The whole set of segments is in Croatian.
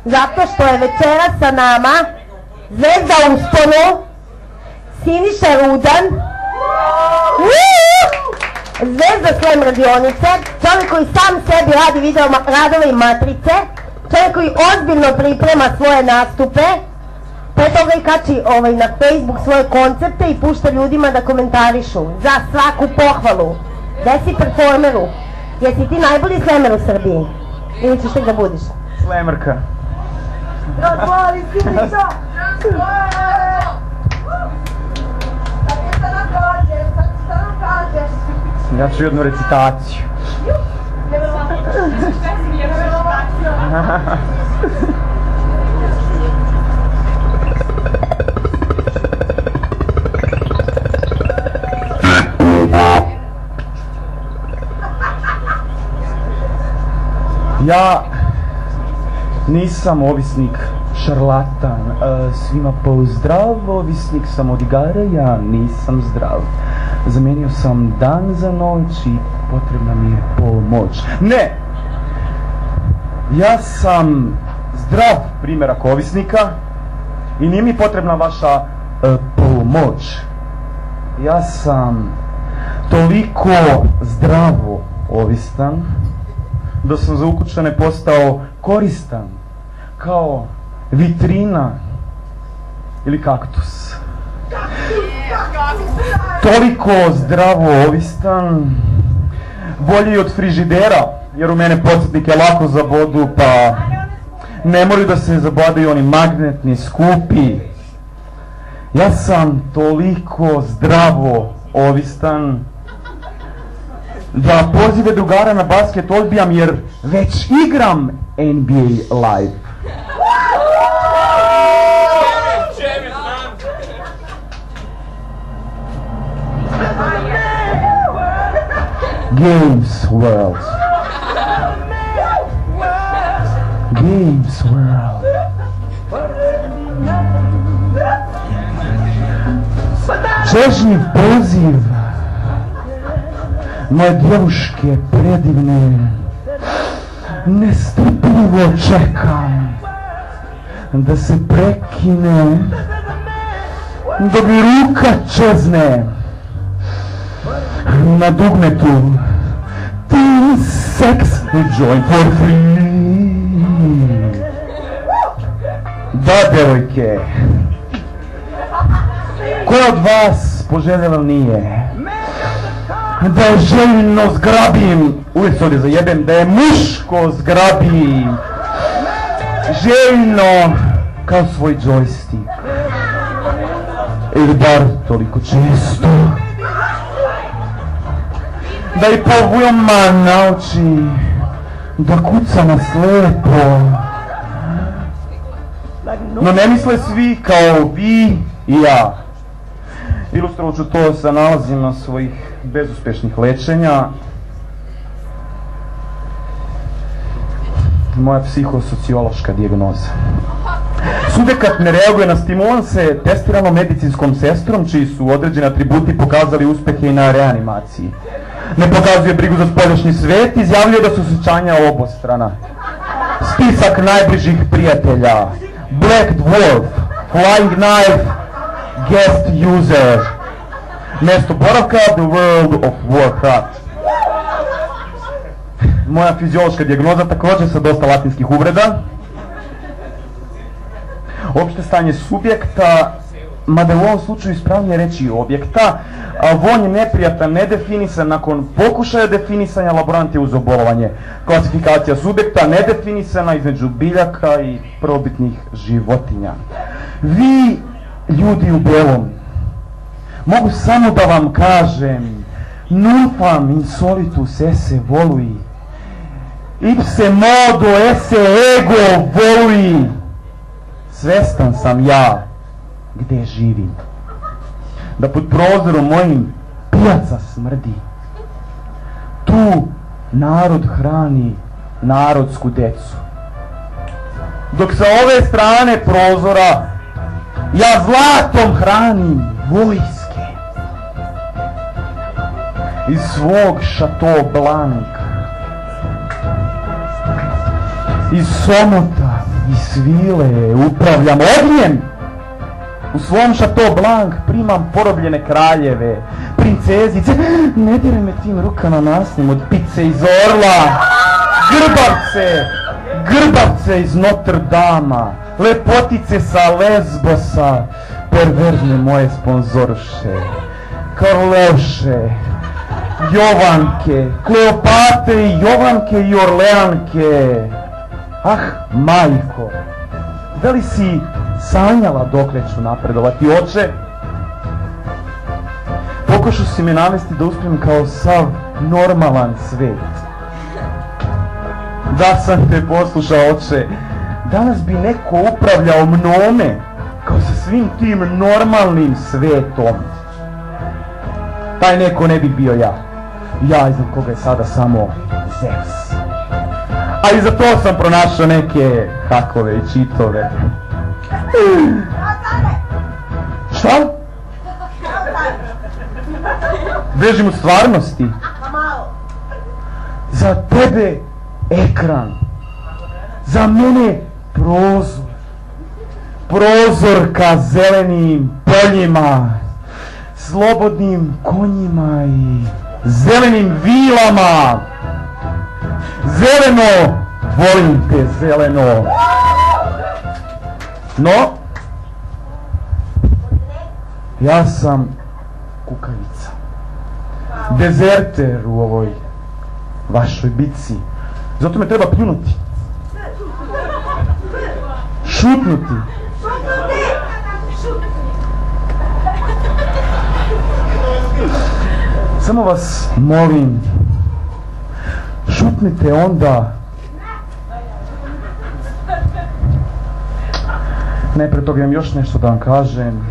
zato što je večeras sa nama zvezda usponu, Siniša Rudan, zvezda Slam radionice, čovjek koji sam sebi radi video radove i matrice, čovjek koji ozbiljno priprema svoje nastupe, pre toga i kači na Facebook svoje koncepte i pušta ljudima da komentarišu. Za svaku pohvalu. Gde si performeru? Jesi ti najbolji slemer u Srbiji? Ili ćeš tek da budiš? Slemerka. Razvali Siniša! Šta nam kažeš? Ja ću jednu recitaciju. Ja nisam ovisnik, šarlatan, svima pozdrav, ovisnik sam od igara, ja nisam zdrav. Zamenio sam dan za noć i potrebna mi je pomoć. Ne! Ja sam zdrav primjerak ovisnika i nije mi potrebna vaša pomoć. Ja sam toliko zdravo ovisan da sam za ukućane postao koristan, kao vitrina ili kaktus. Toliko zdravo ovisan, bolji od frižidera, jer u mene podsjetnike lako zabodu, pa ne moraju da se zabadaju oni magnetni, skupi. Ja sam toliko zdravo ovisan da pozive drugara na basket odbijam jer već igram NBA live. Games World. Games World. Čežnji poziv moje djevuške predivne, nestrpljivo čekam da se prekine, dok mi ruka čezne na dugmetu. Teen sex joint for free. Da, devojke, ko od vas poželjela nije da je željno zgrabim, uvijek se ovdje zajebem, da je muško zgrabim željno kao svoj džojstik, ili bar toliko često da i povujoma nauči da kuca na slepo. No ne misle svi kao vi i ja. Ilustrovat ću to sa nalazima svojih bezuspješnih lečenja. Moja psihosociološka dijagnoza. Subjekat ne reaguje na stimulanse testirano medicinskom sestrom, čiji su određeni atributi pokazali uspjehe i na reanimaciji. Ne pokazuje brigu za spoljašnji svet, izjavljuje da su osjećanja obostrana. Spisak najbližih prijatelja: Black Dwarf, Flying Knife, Guest User. Mjesto boravka: The World of Warcraft. Moja fiziološka dijagnoza također sa dosta latinskih uvreda. Opšte stanje subjekta, mada u ovom slučaju ispravnije reći objekta, vonj je neprijatan, nedefinisan, nakon pokušaja definisanja laborant je uzeo bolovanje. Klasifikacija subjekta nedefinisana između biljaka i probitnih životinja. Vi, ljudi u belom, mogu samo da vam kažem: nulpam insolitus esse volui, ipse modo esse ego volui. Svestan sam ja gdje živim, da pod prozorom mojim pijaca smrdi. Tu narod hrani narodsku decu, dok sa ove strane prozora ja zlatom hranim vojske. Iz svog Chateau Blanc, iz Somota i svile, upravljam ognjem. U svom Chateau Blanc primam porobljene kraljeve, princezice, ne dire me tim rukama nasnim od pice iz Orla, grbavce iz Notre Dama, lepotice sa Lesbosa, perverzne moje sponzorše, Karloše, Jovanke, Kleopatre i Jovanke i Orleanke. Ah, majko, da li si sanjala dokle ću napredovati, oče? Pokušao si me navesti da uspijem kao sav normalan svet. Da sam te poslušao, oče, danas bi neko upravljao mnome kao sa svim tim normalnim svetom. Taj neko ne bi bio ja. Ja iznad koga je sada samo Zeus. A i za to sam pronašao neke hakove i čitove. Šta? Bežim u stvarnosti. Za tebe ekran. Za mene prozor. Prozor ka zelenim poljima, slobodnim konjima i zelenim vilama. Zeleno, volim te zeleno. No, ja sam kukavica, dezerter u ovoj vašoj bitci. Zato me treba pljunuti, šutnuti. Samo vas molim, šutnite onda. Ne, pre toga imam još nešto da vam kažem.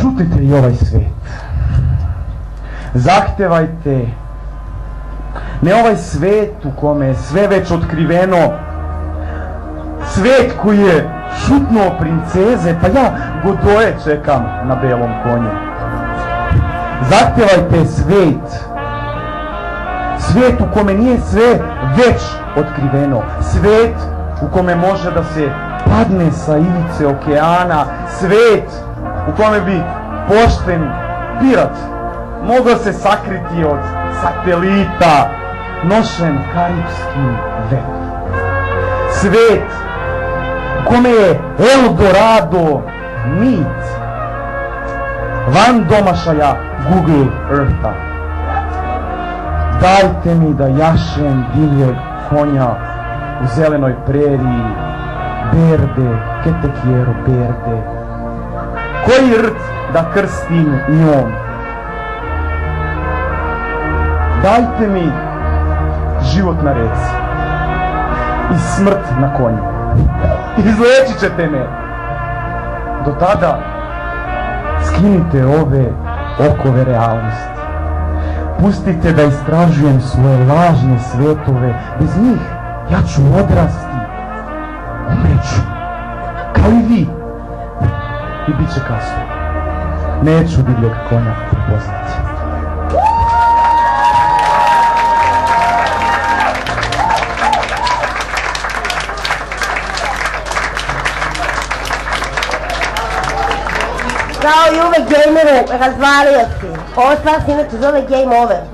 Šutnite i ovaj svet. Zahtevajte. Ne ovaj svet u kome je sve već otkriveno. Svet koji je šutnuo princeze, pa ja Godoje čekam na belom konju. Zahtevajte svet. Svet u kome nije sve već otkriveno. Svet u kome može da se padne sa ivice okeana. Svet u kome bi pošten pirat mogao se sakriti od satelita nošen karipskim vetrom. Svet u kome je Eldorado mit van domašaja Google Eartha. Dajte mi da jašem divljeg konja u zelenoj preriji. Berde, que te quiero, berde. Koji rt da krstim njom? Dajte mi život na reci i smrt na konju. Izlečit ćete me. Do tada skinite ove okove realnosti. Pustite da istražujem svoje lažne svetove. Bez njih ja ću odrasti. Umreću. Kao i vi. I bit će kasno. Neću divljeg konja prepoznati. Kao i uvek gameru, razvalio si. Ovo stvar se inače zove Game Over.